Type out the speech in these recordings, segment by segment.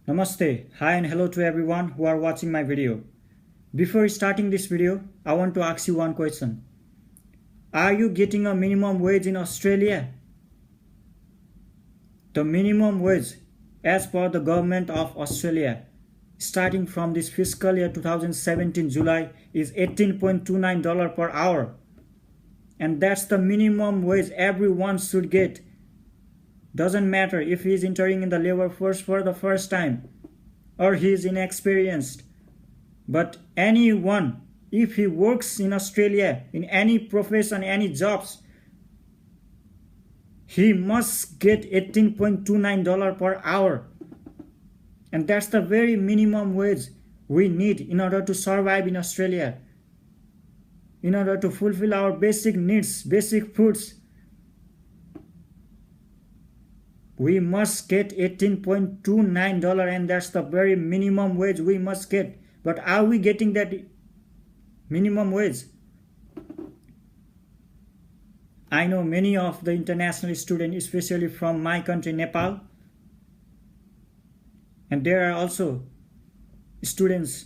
Namaste, hi and hello to everyone who are watching my video. Before starting this video, I want to ask you one question. Are you getting a minimum wage in Australia? The minimum wage as per the government of Australia starting from this fiscal year 2017 July is $18.29 per hour. And that's the minimum wage everyone should get. Doesn't matter if he is entering in the labor force for the first time or he is inexperienced. But anyone, if he works in Australia in any profession, any jobs, he must get $18.29 per hour. And that's the very minimum wage we need in order to survive in Australia. In order to fulfill our basic needs, basic foods, we must get $18.29 and that's the very minimum wage we must get. But are we getting that minimum wage? I know many of the international students, especially from my country, Nepal, and there are also students,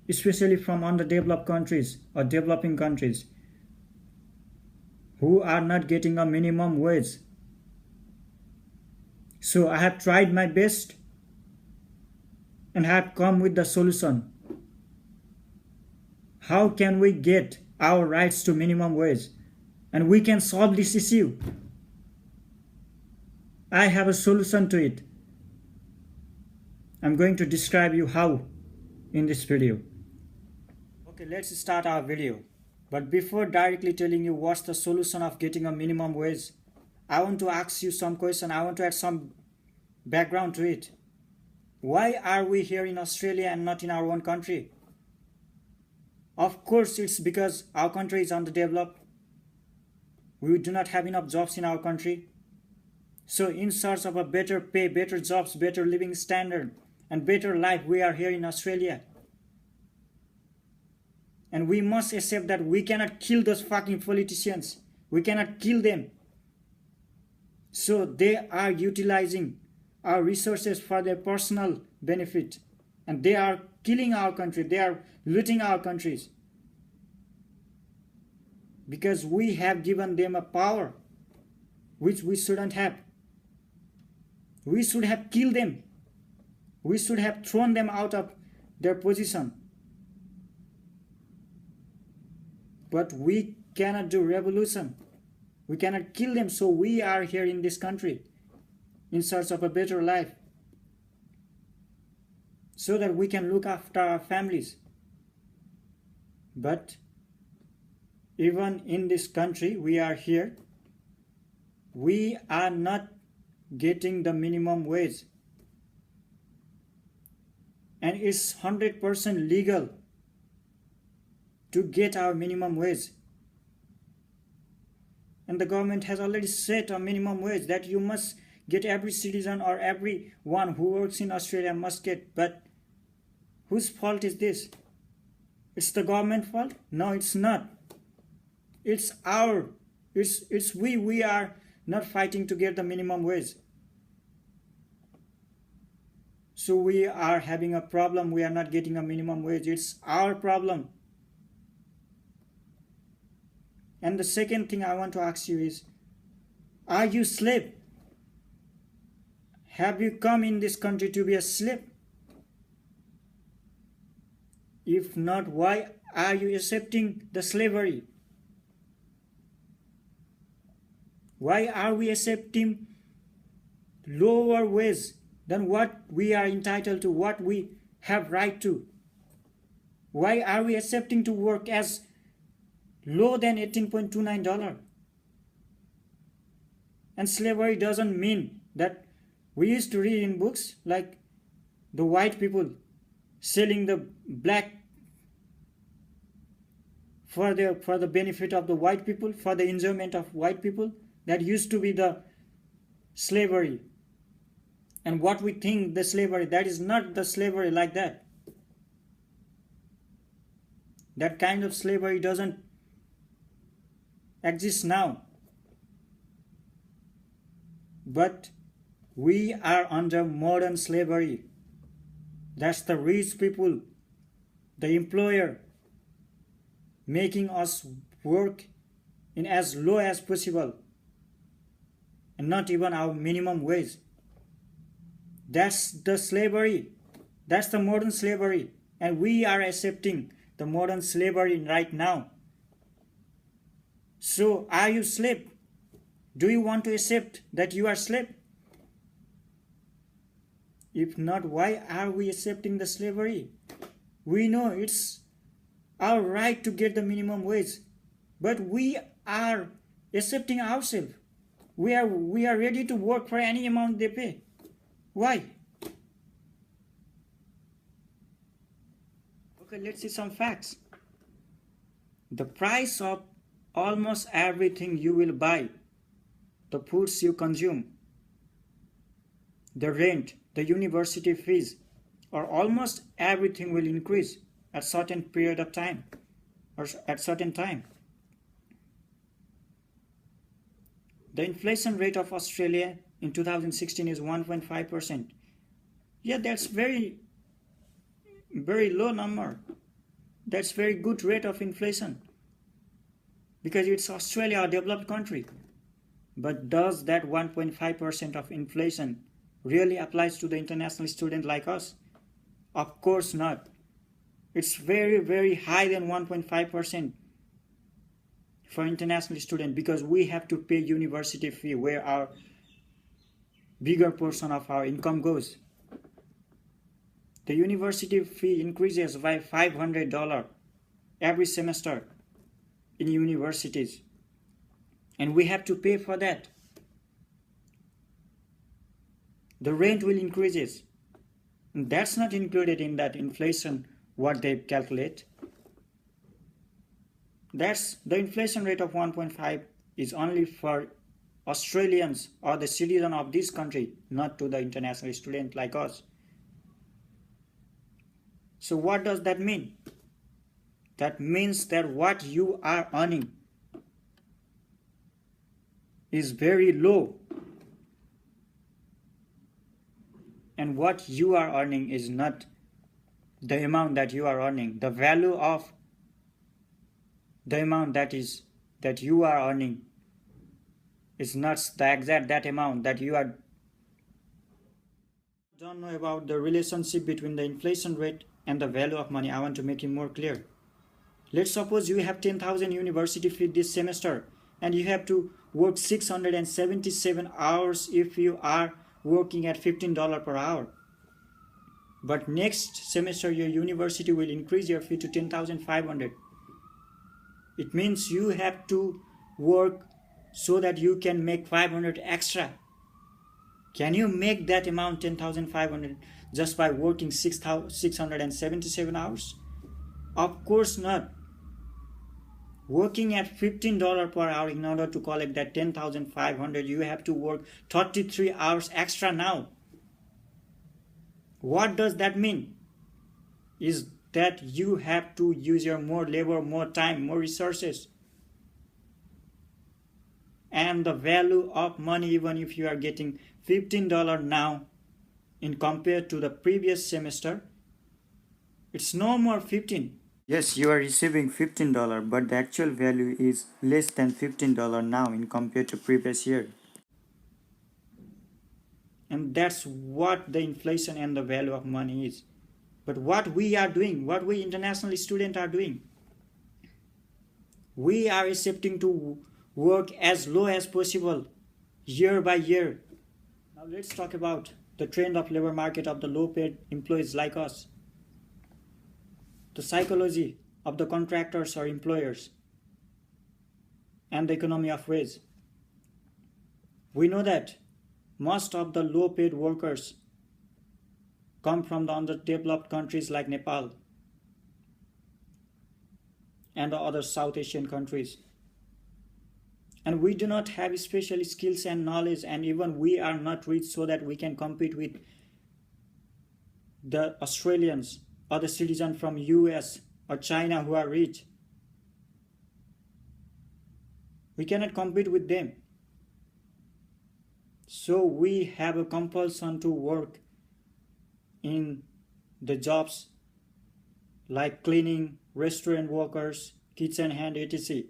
especially from underdeveloped countries or developing countries, who are not getting a minimum wage. So I have tried my best and have come with the solution. How can we get our rights to minimum wage? And we can solve this issue. I have a solution to it. I'm going to describe you how in this video. Okay, let's start our video. But before directly telling you what's the solution of getting a minimum wage, I want to ask you some question. I want to add some background to it. Why are we here in Australia and not in our own country? Of course, it's because our country is underdeveloped. We do not have enough jobs in our country. So in search of a better pay, better jobs, better living standard, and better life, we are here in Australia. And we must accept that we cannot kill those fucking politicians. We cannot kill them. So they are utilizing our resources for their personal benefit. And they are killing our country. They are looting our countries. Because we have given them a power which we shouldn't have. We should have killed them. We should have thrown them out of their position. But we cannot do revolution. We cannot kill them, so we are here in this country in search of a better life, so that we can look after our families. But even in this country, we are here, we are not getting the minimum wage. And it's 100% legal to get our minimum wage. And the government has already set a minimum wage that you must get, every citizen or everyone who works in Australia must get. But whose fault is this? It's the government fault? No, it's not. It's we are not fighting to get the minimum wage. So we are having a problem. We are not getting a minimum wage. It's our problem. And the second thing I want to ask you is, are you slave? Have you come in this country to be a slave? If not, why are you accepting the slavery? Why are we accepting lower wage than what we are entitled to, what we have right to? Why are we accepting to work as low than $18.29? And slavery doesn't mean that we used to read in books like the white people selling the black for the benefit of the white people, for the enjoyment of white people. That used to be the slavery. And what we think the slavery, that is not the slavery like that. That kind of slavery doesn't exist now. But we are under modern slavery. That's the rich people, the employer, making us work in as low as possible and not even our minimum wage. That's the slavery. That's the modern slavery. And we are accepting the modern slavery right now. So, are you slave? Do you want to accept that you are slave? If not, why are we accepting the slavery? We know it's our right to get the minimum wage, but we are accepting ourselves. We are ready to work for any amount they pay. Why? Okay, let's see some facts. The price of almost everything you will buy, the foods you consume, the rent, the university fees, or almost everything will increase at certain period of time or at certain time. The inflation rate of Australia in 2016 is 1.5%. Yeah, that's very low number. That's very good rate of inflation because it's Australia, a developed country. But does that 1.5% of inflation really applies to the international student like us? Of course not. It's very high than 1.5% for international student because we have to pay university fee where our bigger portion of our income goes. The university fee increases by $500 every semester in universities, and we have to pay for that. The rent will increases, and that's not included in that inflation what they calculate. That's the inflation rate of 1.5 is only for Australians or the citizen of this country, not to the international student like us. So what does that mean? That means that what you are earning is very low, and what you are earning is not the amount that you are earning. The value of the amount that you are earning is not the exact that amount that you are. Don't know about the relationship between the inflation rate and the value of money. I want to make it more clear. Let's suppose you have 10,000 university fee this semester and you have to work 677 hours if you are working at $15 per hour. But next semester your university will increase your fee to 10,500. It means you have to work so that you can make 500 extra. Can you make that amount 10,500 just by working 677 hours? Of course not. Working at $15 per hour in order to collect that 10,500, you have to work 33 hours extra now. What does that mean? Is that you have to use your more labor, more time, more resources. And the value of money, even if you are getting $15 now in compared to the previous semester, it's no more 15. Yes, you are receiving $15, but the actual value is less than $15 now in compared to previous year. And that's what the inflation and the value of money is. But what we are doing, what we international students are doing, we are accepting to work as low as possible year by year. Now let's talk about the trend of labor market of the low paid employees like us. The psychology of the contractors or employers and the economy of wage. We know that most of the low paid workers come from the underdeveloped countries like Nepal and the other South Asian countries. And we do not have special skills and knowledge, and even we are not rich so that we can compete with the Australians or the citizens from US or China who are rich. We cannot compete with them. So we have a compulsion to work in the jobs like cleaning, restaurant workers, kitchen hand, etc.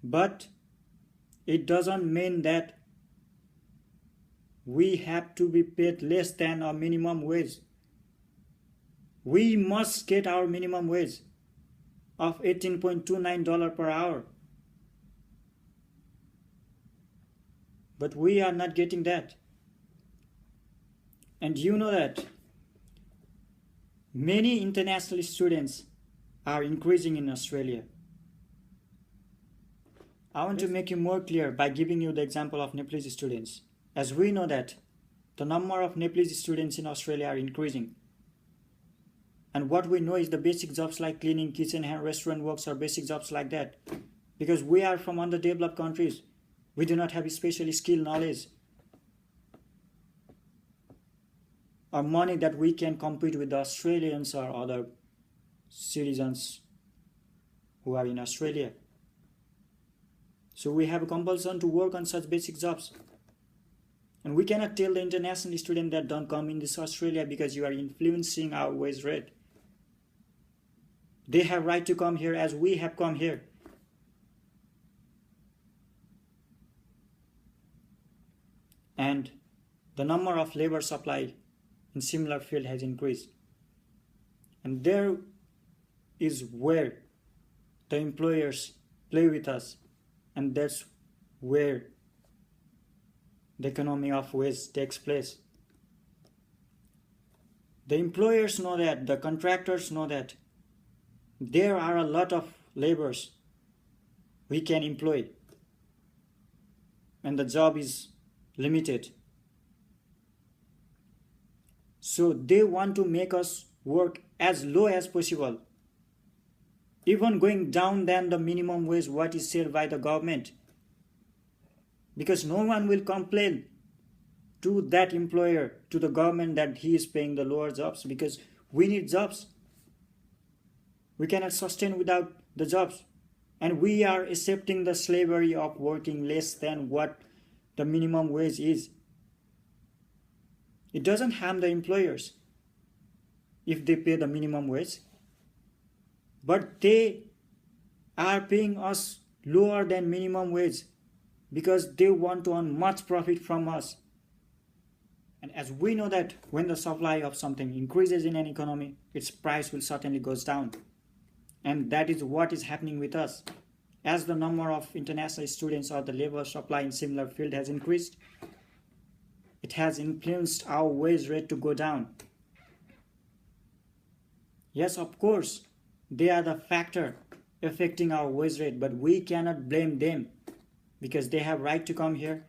But it doesn't mean that we have to be paid less than our minimum wage. We must get our minimum wage of $18.29 per hour. But we are not getting that. And you know that many international students are increasing in Australia. I want to make it more clear by giving you the example of Nepalese students. As we know that the number of Nepalese students in Australia are increasing. And what we know is the basic jobs like cleaning, kitchen hand, restaurant works are basic jobs like that. Because we are from underdeveloped countries. We do not have especially skill knowledge or money that we can compete with the Australians or other citizens who are in Australia. So we have a compulsion to work on such basic jobs. And we cannot tell the international student that don't come in this Australia because you are influencing our wage rate. They have right to come here as we have come here. And the number of labor supply in similar field has increased. And there is where the employers play with us. And that's where the economy of wage takes place. The employers know that, the contractors know that there are a lot of laborers we can employ and the job is limited. So they want to make us work as low as possible, even going down than the minimum wage what is set by the government, because no one will complain to that employer, to the government, that he is paying the lower jobs, because we need jobs. We cannot sustain without the jobs, and we are accepting the slavery of working less than what the minimum wage is. It doesn't harm the employers if they pay the minimum wage, but they are paying us lower than minimum wage because they want to earn much profit from us. And as we know that when the supply of something increases in an economy, its price will certainly goes down. And that is what is happening with us. As the number of international students or the labor supply in similar field has increased, it has influenced our wage rate to go down. Yes, of course, they are the factor affecting our wage rate, but we cannot blame them because they have right to come here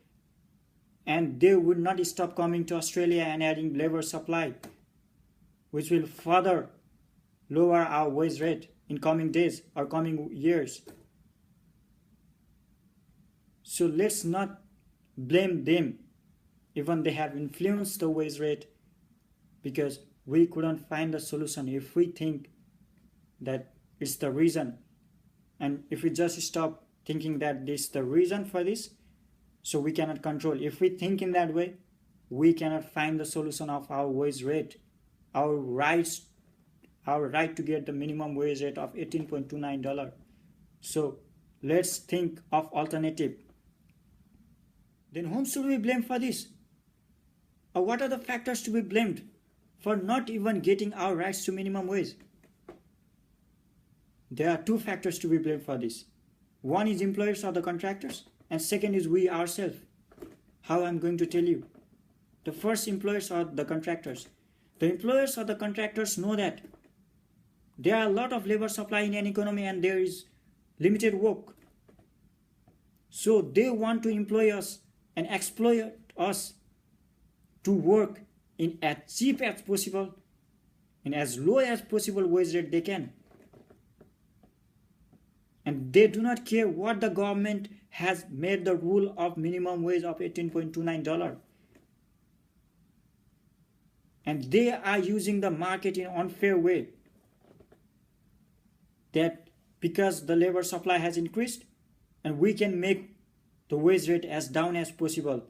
and they would not stop coming to Australia and adding labor supply, which will further lower our wage rate in coming days or coming years. So let's not blame them, even they have influenced the wage rate, because we couldn't find a solution if we think that it's the reason. And if we just stop thinking that this is the reason for this, so we cannot control. If we think in that way, we cannot find the solution of our wage rate, our right to get the minimum wage rate of $18.29. So let's think of alternative. Then whom should we blame for this? Or what are the factors to be blamed for not even getting our rights to minimum wage? There are two factors to be blamed for this. One is employers or the contractors, and second is we ourselves. How I'm going to tell you. The first, employers or the contractors. The employers or the contractors know that there are a lot of labor supply in an economy and there is limited work. So they want to employ us and exploit us to work in as cheap as possible, in as low as possible wage rate they can. And they do not care what the government has made the rule of minimum wage of $18.29. And they are using the market in an unfair way. That because the labor supply has increased and we can make the wage rate as down as possible.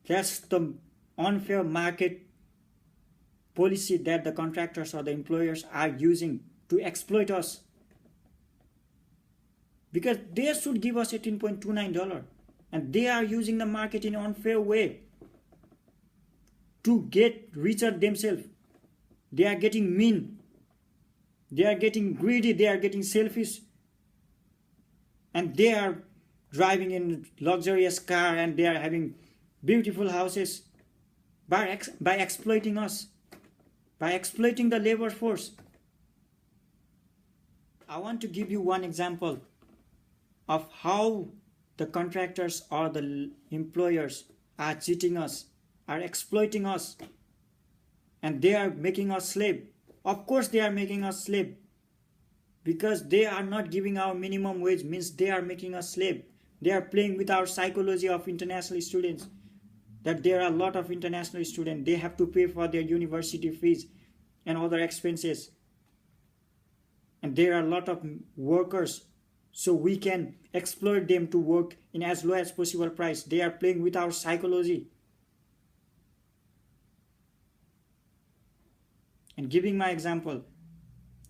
That's the unfair market policy that the contractors or the employers are using to exploit us. Because they should give us $18.29 and they are using the market in an unfair way to get richer themselves. They are getting mean, they are getting greedy, they are getting selfish, and they are driving in luxurious car and they are having beautiful houses by exploiting us, by exploiting the labor force. I want to give you one example of how the contractors or the employers are cheating us, are exploiting us, and they are making us slave. Of course they are making us slave, because they are not giving our minimum wage, means they are making us slave. They are playing with our psychology of international students, that there are a lot of international students, they have to pay for their university fees and other expenses, and there are a lot of workers, so we can exploit them to work in as low as possible price. They are playing with our psychology. And giving my example,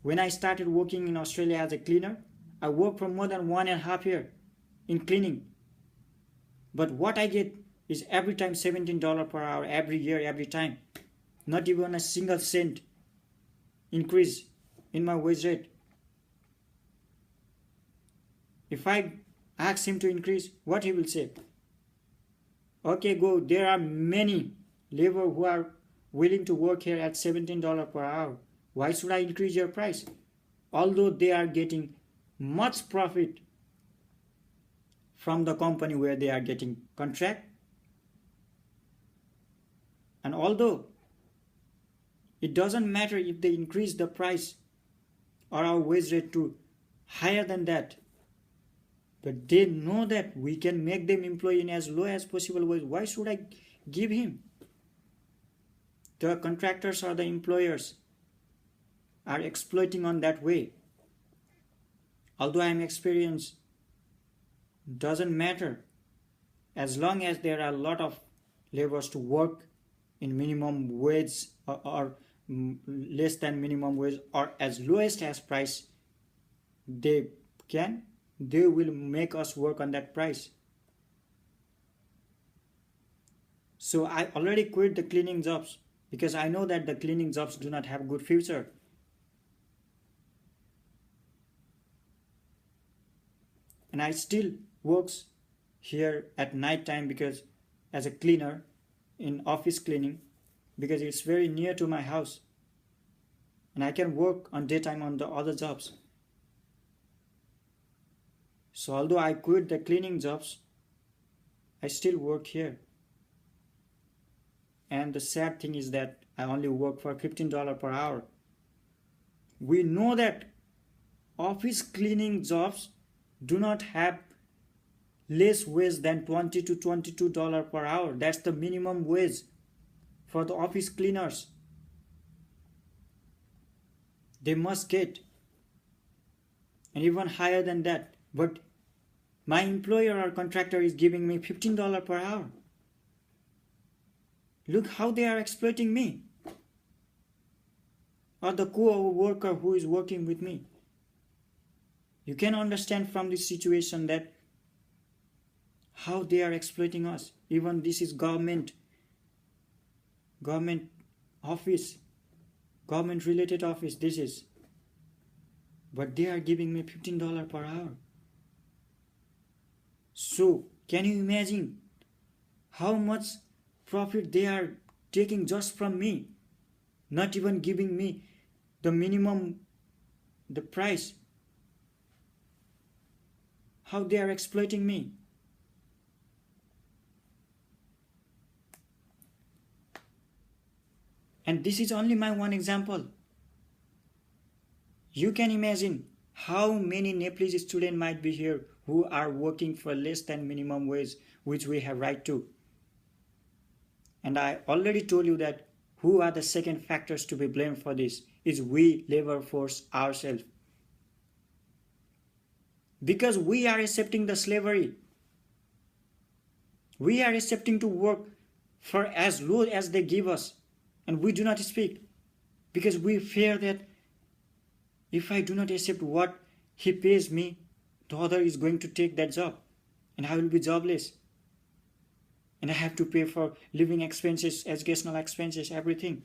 when I started working in Australia as a cleaner, I worked for more than 1.5 years in cleaning. But what I get is every time $17 per hour, every year, every time. Not even a single cent increase in my wage rate. If I ask him to increase, what he will say? Okay, go. There are many labor who are willing to work here at $17 per hour. Why should I increase your price? Although they are getting much profit from the company where they are getting contract. And although it doesn't matter if they increase the price or our wage rate to higher than that, but they know that we can make them employee in as low as possible wage. Why should I give him? The contractors or the employers are exploiting on that way. Although I am experienced, doesn't matter. As long as there are a lot of laborers to work in minimum wage or less than minimum wage or as lowest as price, they will make us work on that price. So I already quit the cleaning jobs because I know that the cleaning jobs do not have good future. And I still works here at night time because as a cleaner in office cleaning, because it's very near to my house and I can work on daytime on the other jobs. So although I quit the cleaning jobs, I still work here. And the sad thing is that I only work for $15 per hour. We know that office cleaning jobs do not have less wage than $20 to $22 per hour. That's the minimum wage for the office cleaners. They must get, and even higher than that. But my employer or contractor is giving me $15 per hour. Look how they are exploiting me, or the co-worker who is working with me. You can understand from this situation that how they are exploiting us. Even this is government office, government related office, this is. But they are giving me $15 per hour. So can you imagine how much profit they are taking just from me, not even giving me the minimum, the price? How they are exploiting me. And this is only my one example. You can imagine how many Nepalese students might be here who are working for less than minimum wage, which we have right to. And I already told you that who are the second factors to be blamed for this is we labor force ourselves. Because we are accepting the slavery. We are accepting to work for as low as they give us. And we do not speak. Because we fear that if I do not accept what he pays me, the other is going to take that job and I will be jobless. And I have to pay for living expenses, educational expenses, everything.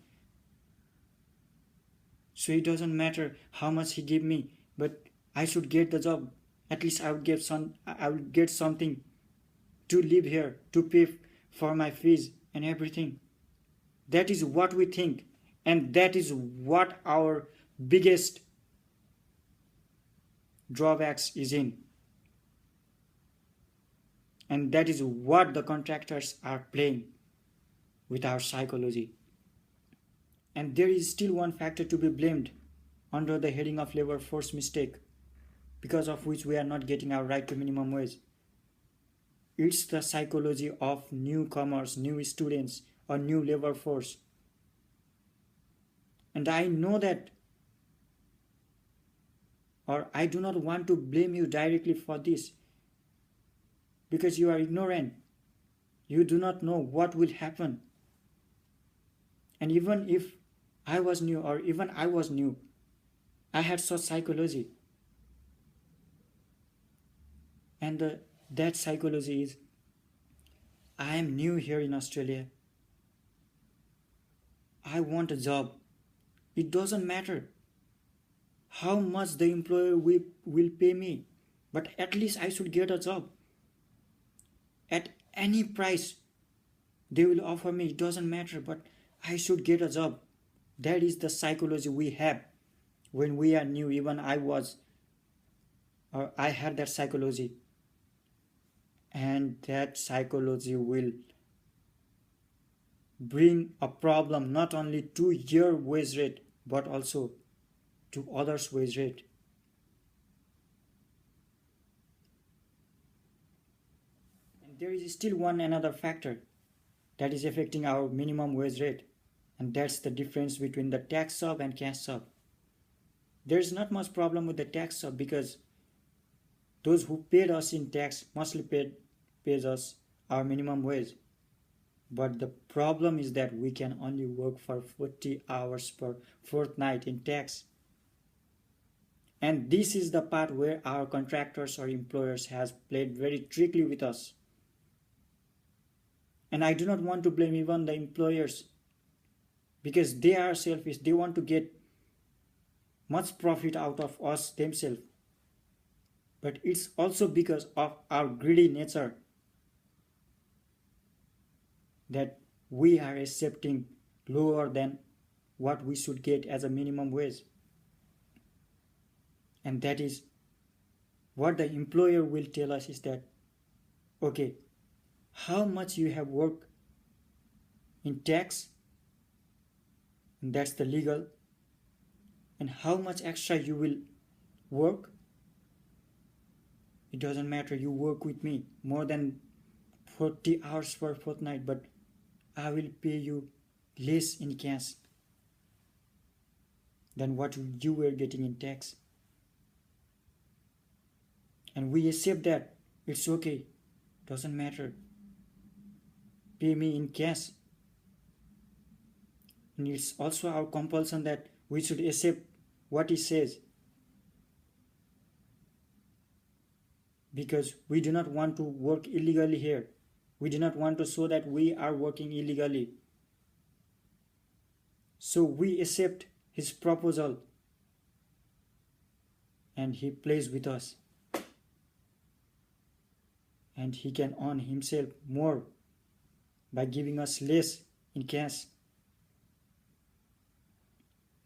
So it doesn't matter how much he give me, but I should get the job. At least I will get something to live here, to pay for my fees and everything. That is what we think, and that is what our biggest drawbacks is in. And that is what the contractors are playing with our psychology. And there is still one factor to be blamed under the heading of labor force mistake, because of which we are not getting our right to minimum wage. It's the psychology of newcomers, new students, or new labor force. And I know that, or I do not want to blame you directly for this, because you are ignorant. You do not know what will happen. And even if I was new, or even I was new, I had such psychology. And that psychology is, I am new here in Australia. I want a job. It doesn't matter how much the employer will pay me, but at least I should get a job. At any price they will offer me, it doesn't matter, but I should get a job. That is the psychology we have when we are new. Even I had that psychology. And that psychology will bring a problem not only to your wage rate, but also to others' wage rate. And there is still another factor that is affecting our minimum wage rate, and that's the difference between the tax sub and cash sub. There's not much problem with the tax sub, because those who paid us in tax mostly pays us our minimum wage. But the problem is that we can only work for 40 hours per fortnight in tax. And this is the part where our contractors or employers has played very trickly with us. And I do not want to blame even the employers, because they are selfish. They want to get much profit out of us themselves. But it's also because of our greedy nature that we are accepting lower than what we should get as a minimum wage. And that is what the employer will tell us is that, okay, how much you have worked in tax, and that's the legal, and how much extra you will work. It doesn't matter, you work with me more than 40 hours per fortnight, but I will pay you less in cash than what you were getting in tax. And we accept that. It's okay. Doesn't matter. Pay me in cash. And it's also our compulsion that we should accept what he says, because we do not want to work illegally here. We do not want to show that we are working illegally. So we accept his proposal and he plays with us. And he can earn himself more by giving us less in cash.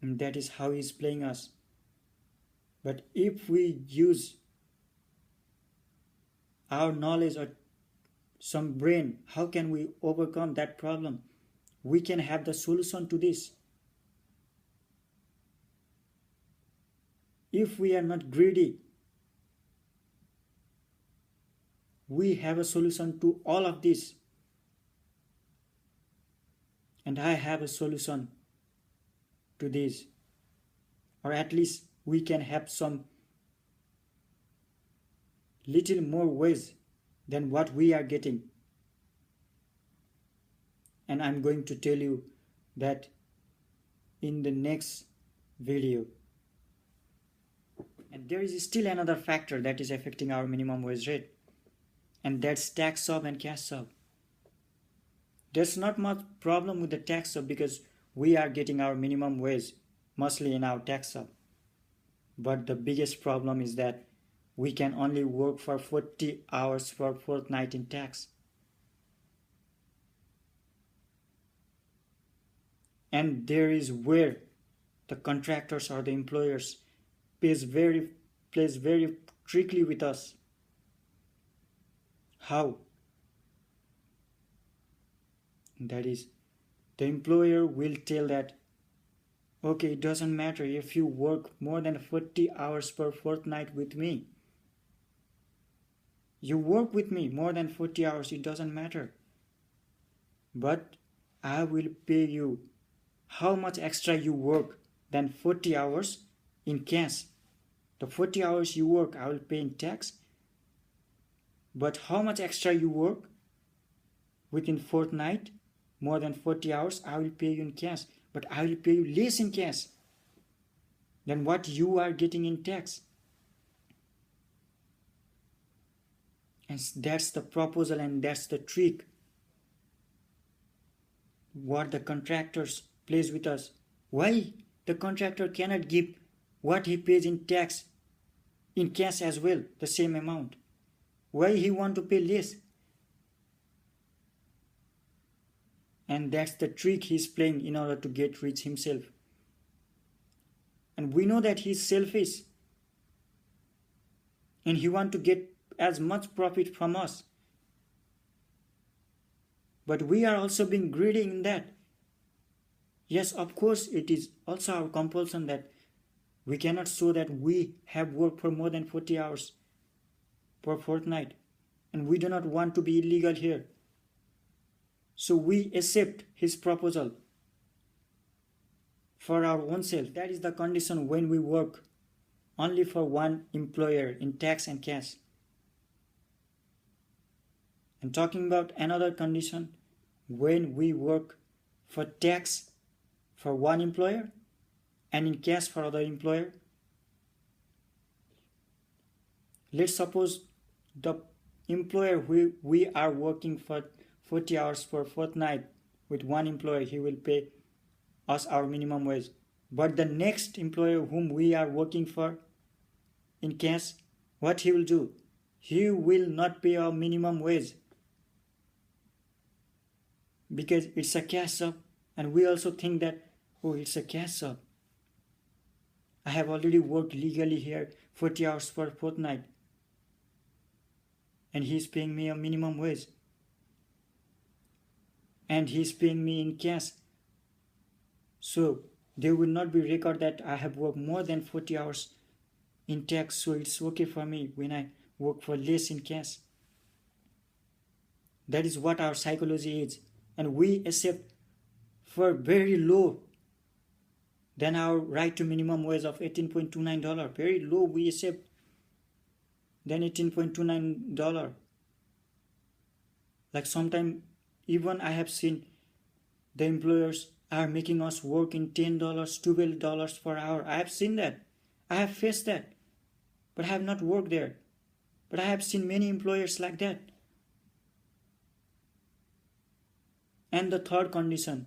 And that is how he is playing us. But if we use our knowledge or some brain, how can we overcome that problem? We can have the solution to this. If we are not greedy, we have a solution to all of this. And I have a solution to this. Or at least we can have some little more ways than what we are getting. And I'm going to tell you that in the next video. And there is still another factor that is affecting our minimum wage rate, and that's tax sub and cash sub. There's not much problem with the tax sub because we are getting our minimum wage mostly in our tax sub. But the biggest problem is that we can only work for 40 hours per fortnight in tax. And there is where the contractors or the employers plays very trickly with us. How? That is, the employer will tell that, okay, it doesn't matter if you work more than 40 hours per fortnight with me. You work with me more than 40 hours, it doesn't matter. But I will pay you how much extra you work than 40 hours in cash. The 40 hours you work, I will pay in tax. But how much extra you work within fortnight, more than 40 hours, I will pay you in cash. But I will pay you less in cash than what you are getting in tax. And that's the proposal and that's the trick. What the contractors plays with us. Why the contractor cannot give what he pays in tax in cash as well, the same amount? Why he want to pay less? And that's the trick he's playing in order to get rich himself. And we know that he's selfish. And he wants to get as much profit from us. But we are also being greedy in that. Yes, of course, it is also our compulsion that we cannot show that we have worked for more than 40 hours per fortnight. And we do not want to be illegal here. So we accept his proposal for our own self. That is the condition when we work only for one employer in tax and cash. And talking about another condition, when we work for tax for one employer and in cash for other employer. Let's suppose the employer we are working for 40 hours per fortnight with one employer, he will pay us our minimum wage. But the next employer whom we are working for in cash, what he will do? He will not pay our minimum wage because it's a cash job, and we also think that, oh, it's a cash job. I have already worked legally here 40 hours per fortnight and he's paying me a minimum wage. And he's paying me in cash. So there will not be record that I have worked more than 40 hours in tax, so it's okay for me when I work for less in cash. That is what our psychology is. And we accept for very low than our right to minimum wage of $18.29. Very low we accept than $18.29. Like sometimes even I have seen the employers are making us work in $10, $12 per hour. I have seen that. I have faced that. But I have not worked there. But I have seen many employers like that. And the third condition,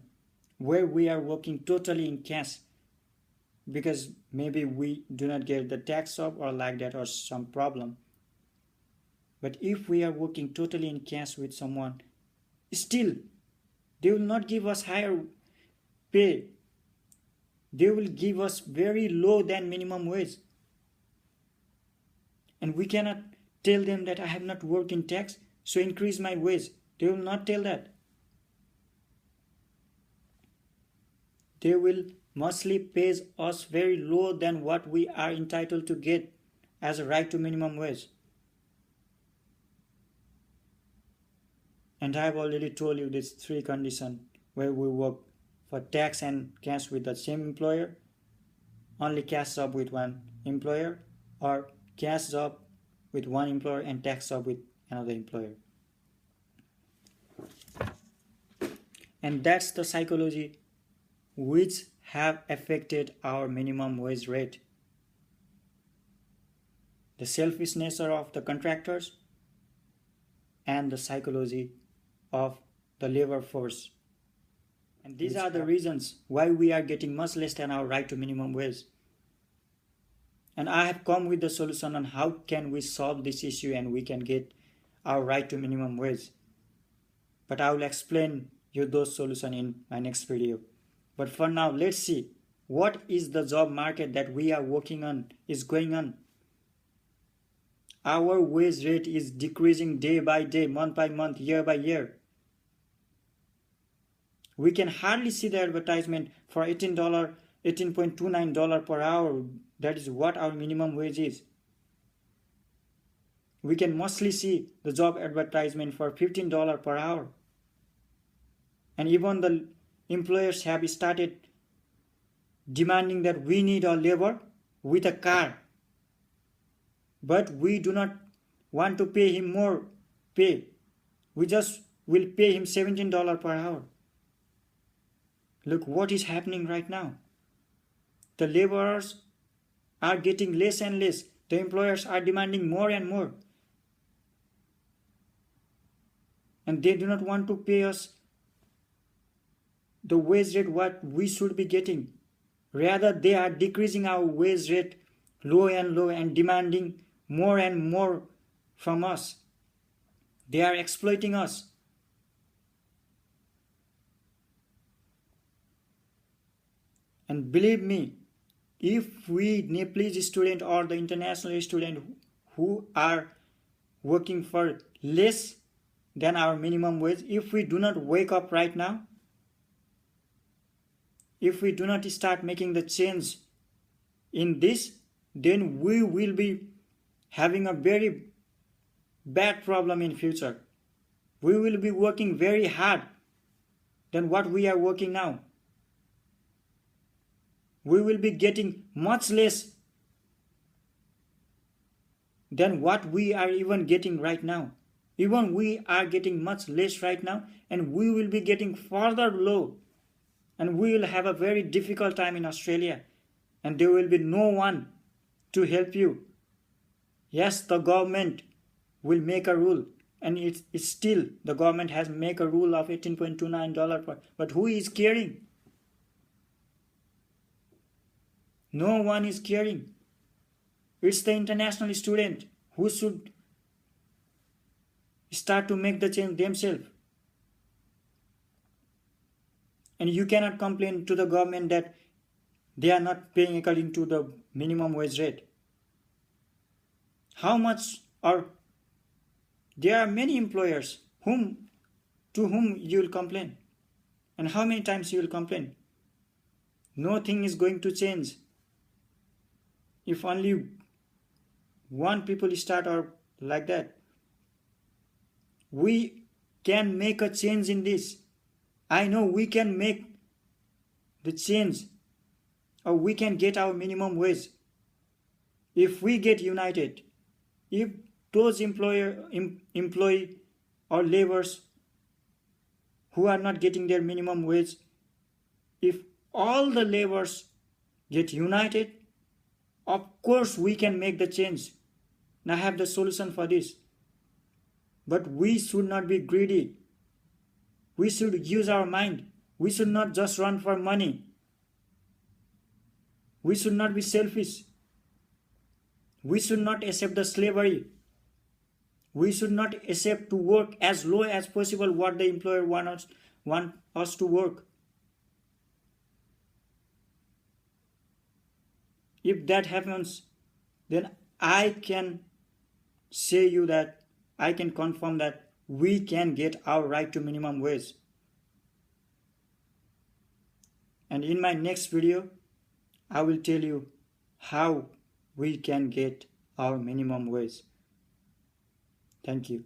where we are working totally in cash, because maybe we do not get the tax job or like that or some problem. But if we are working totally in cash with someone, still they will not give us higher pay. They will give us very low than minimum wage. And we cannot tell them that I have not worked in tax, so increase my wage. They will not tell that. They will mostly pay us very low than what we are entitled to get as a right to minimum wage. And I have already told you these three conditions where we work for tax and cash with the same employer, only cash job with one employer, or cash job with one employer and tax job with another employer. And that's the psychology which have affected our minimum wage rate. The selfish nature of the contractors and the psychology of the labor force. And these are the reasons why we are getting much less than our right to minimum wage. And I have come with the solution on how can we solve this issue and we can get our right to minimum wage. But I will explain you those solutions in my next video. But for now, let's see what is the job market that we are working on is going on. Our wage rate is decreasing day by day, month by month, year by year. We can hardly see the advertisement for $18.29 per hour. That is what our minimum wage is. We can mostly see the job advertisement for $15 per hour. And even the employers have started demanding that we need a labor with a car. But we do not want to pay him more pay. We just will pay him $17 per hour. Look what is happening right now. The laborers are getting less and less. The employers are demanding more and more. And they do not want to pay us the wage rate what we should be getting. Rather, they are decreasing our wage rate low and demanding more and more from us. They are exploiting us. And believe me, if we Nepalese student or the international student who are working for less than our minimum wage, if we do not wake up right now, if we do not start making the change in this, then we will be having a very bad problem in future. We will be working very hard than what we are working now. We will be getting much less than what we are even getting right now. Even we are getting much less right now, and we will be getting further low. And we will have a very difficult time in Australia. And there will be no one to help you. Yes, the government will make a rule. And it's still, the government has made a rule of $18.29 per, but who is caring? No one is caring. It's the international student who should start to make the change themselves. And you cannot complain to the government that they are not paying according to the minimum wage rate. How much are there are many employers to whom you will complain. And how many times you will complain? Nothing is going to change. If only one people start or like that. We can make a change in this. I know we can make the change, or we can get our minimum wage if we get united. If those employee or laborers who are not getting their minimum wage, if all the laborers get united, of course we can make the change. And I have the solution for this. But we should not be greedy. We should use our mind. We should not just run for money. We should not be selfish. We should not accept the slavery. We should not accept to work as low as possible what the employer want us to work. If that happens, then I can say you that I can confirm that we can get our right to minimum wage. And in my next video, I will tell you how we can get our minimum wage. Thank you.